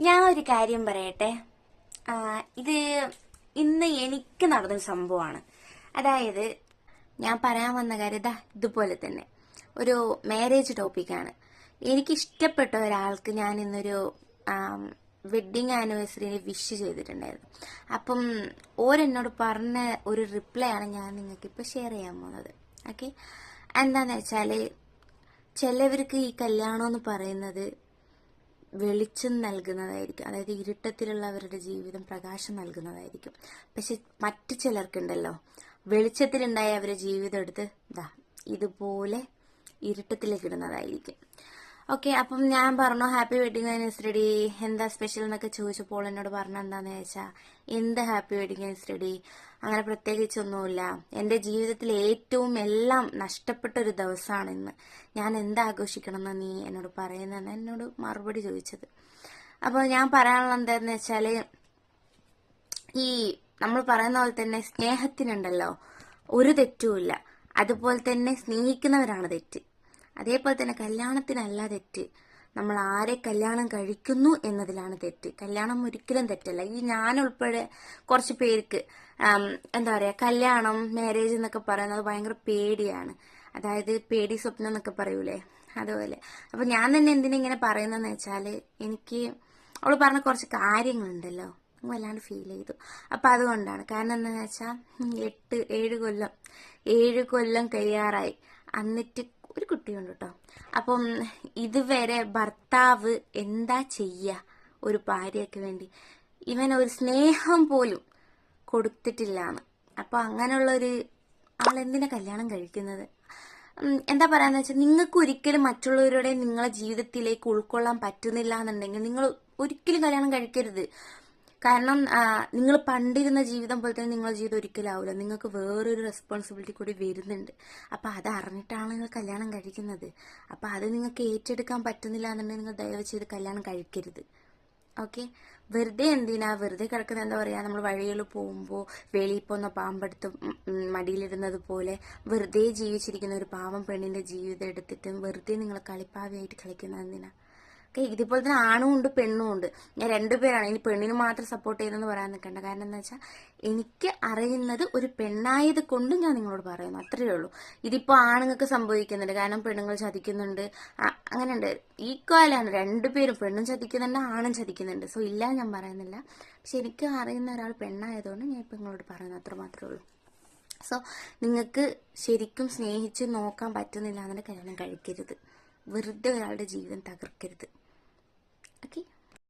ഞാൻ ഒരു കാര്യം പറയട്ടെ. ഇത് ഇന്ന് എനിക്ക് നടന്നൊരു സംഭവമാണ്. അതായത് ഞാൻ പറയാൻ വന്ന കാര്യം ഇതുപോലെ തന്നെ ഒരു മാരേജ് ടോപ്പിക്കാണ്. എനിക്കിഷ്ടപ്പെട്ട ഒരാൾക്ക് ഞാൻ ഇന്നൊരു വെഡിങ് ആനിവേഴ്സറിന് വിഷ് ചെയ്തിട്ടുണ്ടായിരുന്നു. അപ്പം ഓരെന്നോട് പറഞ്ഞ ഒരു റിപ്ലൈ ആണ് ഞാൻ നിങ്ങൾക്കിപ്പോൾ ഷെയർ ചെയ്യാൻ പോകുന്നത്. ഓക്കെ, എന്താന്ന് വെച്ചാൽ ചിലവർക്ക് ഈ കല്യാണം എന്ന് പറയുന്നത് വെളിച്ചം നൽകുന്നതായിരിക്കും, അതായത് ഇരുട്ടത്തിലുള്ളവരുടെ ജീവിതം പ്രകാശം നൽകുന്നതായിരിക്കും. പക്ഷെ മറ്റു ചിലർക്കുണ്ടല്ലോ, വെളിച്ചത്തിലുണ്ടായ അവരുടെ ജീവിതം എടുത്ത് ഇതുപോലെ ഇരുട്ടത്തിലേക്ക് ഇടുന്നതായിരിക്കും. ഓക്കെ, അപ്പം ഞാൻ പറഞ്ഞു ഹാപ്പി വെഡിങ് ആനിവേഴ്സറി, എന്താ സ്പെഷ്യൽ എന്നൊക്കെ ചോദിച്ചപ്പോൾ എന്നോട് പറഞ്ഞ എന്താന്ന് ചോദിച്ചാൽ, എന്ത് ഹാപ്പി വെഡിങ് ആനിവേഴ്സറി, അങ്ങനെ പ്രത്യേകിച്ചൊന്നുമില്ല, എൻ്റെ ജീവിതത്തിൽ ഏറ്റവും എല്ലാം നഷ്ടപ്പെട്ട ഒരു ദിവസമാണ് ഇന്ന്, ഞാൻ എന്താഘോഷിക്കണം എന്ന് നീ എന്നോട് പറയുന്നതെന്ന് എന്നോട് മറുപടി ചോദിച്ചത്. അപ്പോൾ ഞാൻ പറയാനുള്ള എന്താന്ന് വെച്ചാൽ, ഈ നമ്മൾ പറയുന്ന പോലെ തന്നെ സ്നേഹത്തിനുണ്ടല്ലോ ഒരു തെറ്റുമില്ല, അതുപോലെ തന്നെ സ്നേഹിക്കുന്നവരാണ് തെറ്റ്. അതേപോലെ തന്നെ കല്യാണത്തിനല്ല തെറ്റ്, നമ്മൾ ആരെ കല്യാണം കഴിക്കുന്നു എന്നതിലാണ് തെറ്റ്. കല്യാണം ഒരിക്കലും തെറ്റല്ല. ഈ ഞാനുൾപ്പെടെ കുറച്ച് പേർക്ക് എന്താ പറയുക, കല്യാണം മാരേജ് എന്നൊക്കെ പറയുന്നത് ഭയങ്കര പേടിയാണ്. അതായത് പേടി സ്വപ്നം എന്നൊക്കെ പറയൂലേ, അതുപോലെ. അപ്പൊ ഞാൻ തന്നെ എന്തിനാ പറയുന്നതെന്ന് വെച്ചാൽ, എനിക്ക് അവൾ പറഞ്ഞ കുറച്ച് കാര്യങ്ങളുണ്ടല്ലോ വല്ലാണ്ട് ഫീൽ ചെയ്തു. അപ്പൊ അതുകൊണ്ടാണ്. കാരണം എന്താണെന്ന് വെച്ചാൽ 7 കൊല്ലം കഴിയാറായി, എന്നിട്ട് ഒരു കുട്ടിയുണ്ട് കേട്ടോ. അപ്പം ഇതുവരെ ഭർത്താവ് എന്താ ചെയ്യ ഒരു ഭാര്യയ്ക്ക് വേണ്ടി, ഇവൻ ഒരു സ്നേഹം പോലും കൊടുത്തിട്ടില്ലാന്ന്. അപ്പൊ അങ്ങനെയുള്ള ഒരു ആളെന്തിനാ കല്യാണം കഴിക്കുന്നത്? എന്താ പറയാന്ന് വെച്ചാൽ, നിങ്ങൾക്ക് ഒരിക്കലും മറ്റുള്ളവരുടെ നിങ്ങളെ ജീവിതത്തിലേക്ക് ഉൾക്കൊള്ളാൻ പറ്റുന്നില്ല എന്നുണ്ടെങ്കിൽ നിങ്ങൾ ഒരിക്കലും കല്യാണം കഴിക്കരുത്. കാരണം നിങ്ങൾ പണ്ടിരുന്ന ജീവിതം പോലെ തന്നെ നിങ്ങളുടെ ജീവിതം ഒരിക്കലും ആവില്ല. നിങ്ങൾക്ക് വേറൊരു റെസ്പോൺസിബിലിറ്റി കൂടി വരുന്നുണ്ട്. അപ്പൊ അത് അറിഞ്ഞിട്ടാണ് നിങ്ങൾ കല്യാണം കഴിക്കുന്നത്. അപ്പൊ അത് നിങ്ങൾക്ക് ഏറ്റെടുക്കാൻ പറ്റുന്നില്ല എന്നുണ്ടെങ്കിൽ നിങ്ങൾ ദയവ് ചെയ്ത് കല്യാണം കഴിക്കരുത്. ഓക്കെ, വെറുതെ കിടക്കുന്ന എന്താ പറയാ, നമ്മൾ വഴികളിൽ പോകുമ്പോൾ വെളിയിൽ പോകുന്ന പാമ്പെടുത്ത് മടിയിലിടുന്നത് പോലെ വെറുതെ ജീവിച്ചിരിക്കുന്ന ഒരു പാവം പെണ്ണിന്റെ ജീവിതം എടുത്തിട്ട് വെറുതെ നിങ്ങൾ കളിപ്പാവിയായിട്ട് കളിക്കുന്നത് എന്തിനാ? ഓക്കെ, ഇതുപോലെ തന്നെ ആണും ഉണ്ട് പെണ്ണും ഉണ്ട്. ഞാൻ രണ്ടുപേരാണ്. ഇനി പെണ്ണിന് മാത്രം സപ്പോർട്ട് ചെയ്യുന്നെന്ന് പറയാൻ നിൽക്കേണ്ട. കാരണം എന്താ വെച്ചാൽ, എനിക്ക് അറിയുന്നത് ഒരു പെണ്ണായത് കൊണ്ട് ഞാൻ നിങ്ങളോട് പറയുന്നു, അത്രയേ ഉള്ളൂ. ഇതിപ്പോ ആണുങ്ങൾക്ക് സംഭവിക്കുന്നുണ്ട്, കാരണം പെണ്ണുങ്ങൾ ചതിക്കുന്നുണ്ട്, അങ്ങനെയുണ്ട്. ഈക്വലാണ് രണ്ടുപേരും, പെണ്ണും ചതിക്കുന്നുണ്ട് ആണും ചതിക്കുന്നുണ്ട്. സോ ഇല്ല ഞാൻ പറയുന്നില്ല. പക്ഷെ എനിക്ക് അറിയുന്ന ഒരാൾ പെണ്ണായതുകൊണ്ട് ഞാൻ ഇപ്പൊ നിങ്ങളോട് പറയുന്നു, അത്ര മാത്രമേ ഉള്ളൂ. സോ നിങ്ങൾക്ക് ശരിക്കും സ്നേഹിച്ച് നോക്കാൻ പറ്റുന്നില്ല എന്നുണ്ടെങ്കിൽ കല്യാണം കഴിക്കരുത്. വെറുതെ ഒരാളുടെ ജീവിതം തകർക്കരുത്. Okay.